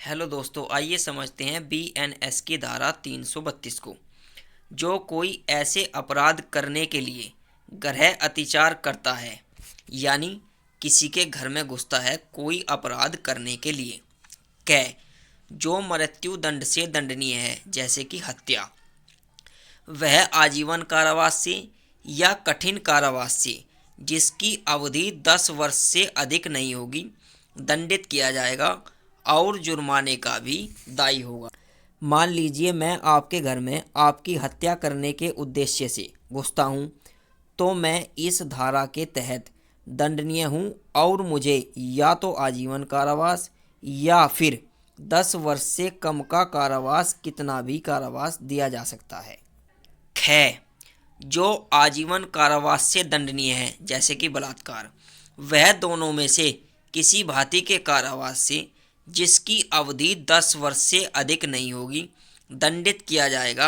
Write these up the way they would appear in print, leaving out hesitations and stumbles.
Hello दोस्तों, आइए समझते हैं बीएनएस की धारा 332 को। जो कोई ऐसे अपराध करने के लिए गृह अतिचार करता है, यानी किसी के घर में घुसता है कोई अपराध करने के लिए, कै जो मृत्यु दंड से दंडनीय है, जैसे कि हत्या, वह आजीवन कारावास से या कठिन कारावास से, जिसकी अवधि 10 वर्ष से अधिक नहीं होगी, दंडित किया जाएगा और जुर्माने का भी दायी होगा। मान लीजिए मैं आपके घर में आपकी हत्या करने के उद्देश्य से घुसता हूँ, तो मैं इस धारा के तहत दंडनीय हूँ और मुझे या तो आजीवन कारावास या फिर 10 वर्ष से कम का कारावास, कितना भी कारावास दिया जा सकता है। ख जो आजीवन कारावास से दंडनीय है, जैसे कि बलात्कार, वह दोनों में से किसी भांति के कारावास से, जिसकी अवधि 10 वर्ष से अधिक नहीं होगी, दंडित किया जाएगा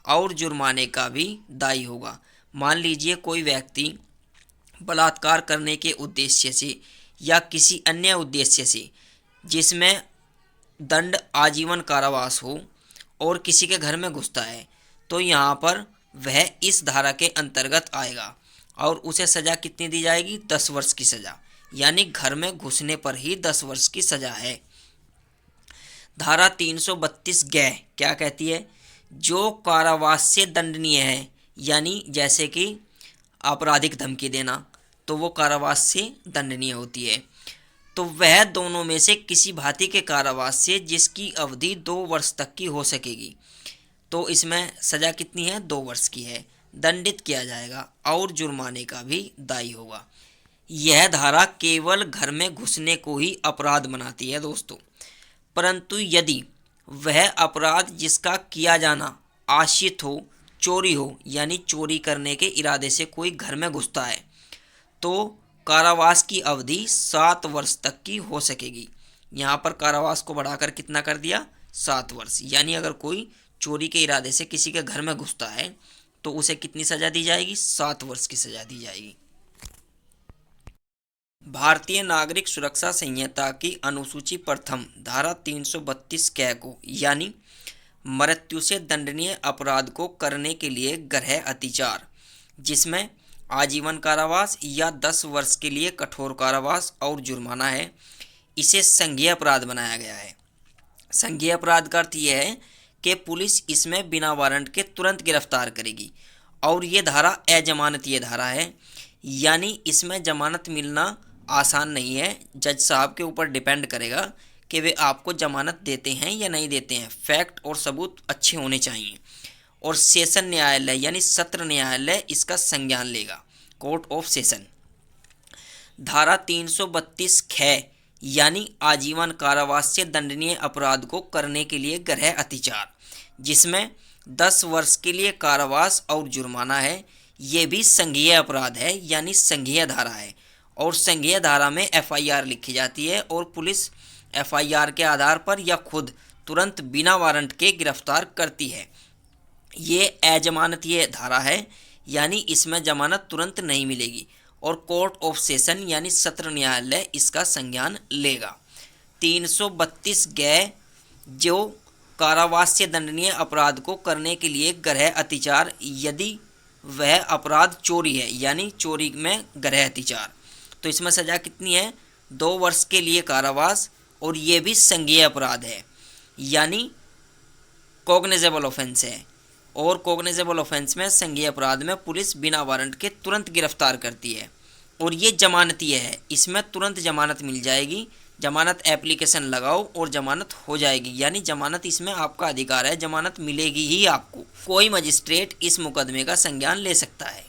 और जुर्माने का भी दायी होगा। मान लीजिए कोई व्यक्ति बलात्कार करने के उद्देश्य से या किसी अन्य उद्देश्य से जिसमें दंड आजीवन कारावास हो और किसी के घर में घुसता है, तो यहाँ पर वह इस धारा के अंतर्गत आएगा और उसे सज़ा कितनी दी जाएगी? 10 वर्ष की सज़ा, यानी घर में घुसने पर ही 10 वर्ष की सज़ा है। धारा 332 गै क्या कहती है? जो कारावास से दंडनीय है, यानी जैसे कि आपराधिक धमकी देना, तो वो कारावास से दंडनीय होती है। तो वह दोनों में से किसी भांति के कारावास से जिसकी अवधि 2 वर्ष तक की हो सकेगी, तो इसमें सज़ा कितनी है? 2 वर्ष की है, दंडित किया जाएगा और जुर्माने का भी दायी होगा। यह धारा केवल घर में घुसने को ही अपराध बनाती है दोस्तों, परंतु यदि वह अपराध जिसका किया जाना आशित हो, चोरी हो, यानी चोरी करने के इरादे से कोई घर में घुसता है, तो कारावास की अवधि 7 वर्ष तक की हो सकेगी। यहाँ पर कारावास को बढ़ाकर कितना कर दिया? 7 वर्ष। यानी अगर कोई चोरी के इरादे से किसी के घर में घुसता है तो उसे कितनी सज़ा दी जाएगी? 7 वर्ष की सज़ा दी जाएगी। भारतीय नागरिक सुरक्षा संहिता की अनुसूची प्रथम धारा 332 कै को, यानी मृत्यु से दंडनीय अपराध को करने के लिए गृह अतिचार, जिसमें आजीवन कारावास या 10 वर्ष के लिए कठोर कारावास और जुर्माना है, इसे संज्ञेय अपराध बनाया गया है। संज्ञेय अपराध का अर्थ यह है कि पुलिस इसमें बिना वारंट के तुरंत गिरफ्तार करेगी और ये धारा अजमानतीय धारा है, यानी इसमें जमानत मिलना आसान नहीं है। जज साहब के ऊपर डिपेंड करेगा कि वे आपको जमानत देते हैं या नहीं देते हैं। फैक्ट और सबूत अच्छे होने चाहिए और सेशन न्यायालय यानी सत्र न्यायालय इसका संज्ञान लेगा, कोर्ट ऑफ सेशन। धारा 332 ख, यानी आजीवन कारावास से दंडनीय अपराध को करने के लिए गृह अतिचार, जिसमें 10 वर्ष के लिए कारावास और जुर्माना है, ये भी संज्ञेय अपराध है, यानी संज्ञेय धारा है। और संज्ञेय धारा में एफआईआर लिखी जाती है और पुलिस एफआईआर के आधार पर या खुद तुरंत बिना वारंट के गिरफ्तार करती है। ये अजमानतीय धारा है, यानी इसमें जमानत तुरंत नहीं मिलेगी और कोर्ट ऑफ सेशन यानी सत्र न्यायालय इसका संज्ञान लेगा। 332 ग जो कारावास से दंडनीय अपराध को करने के लिए गृह अतिचार, यदि वह अपराध चोरी है, यानी चोरी में गृह अतिचार, तो इसमें सज़ा कितनी है? 2 वर्ष के लिए कारावास और ये भी संज्ञेय अपराध है, यानी कॉग्निजेबल ऑफेंस है। और कॉग्निजेबल ऑफेंस में, संज्ञेय अपराध में पुलिस बिना वारंट के तुरंत गिरफ्तार करती है और ये जमानतीय है, इसमें तुरंत जमानत मिल जाएगी। जमानत एप्लीकेशन लगाओ और जमानत हो जाएगी, यानी जमानत इसमें आपका अधिकार है, जमानत मिलेगी ही आपको। कोई मजिस्ट्रेट इस मुकदमे का संज्ञान ले सकता है।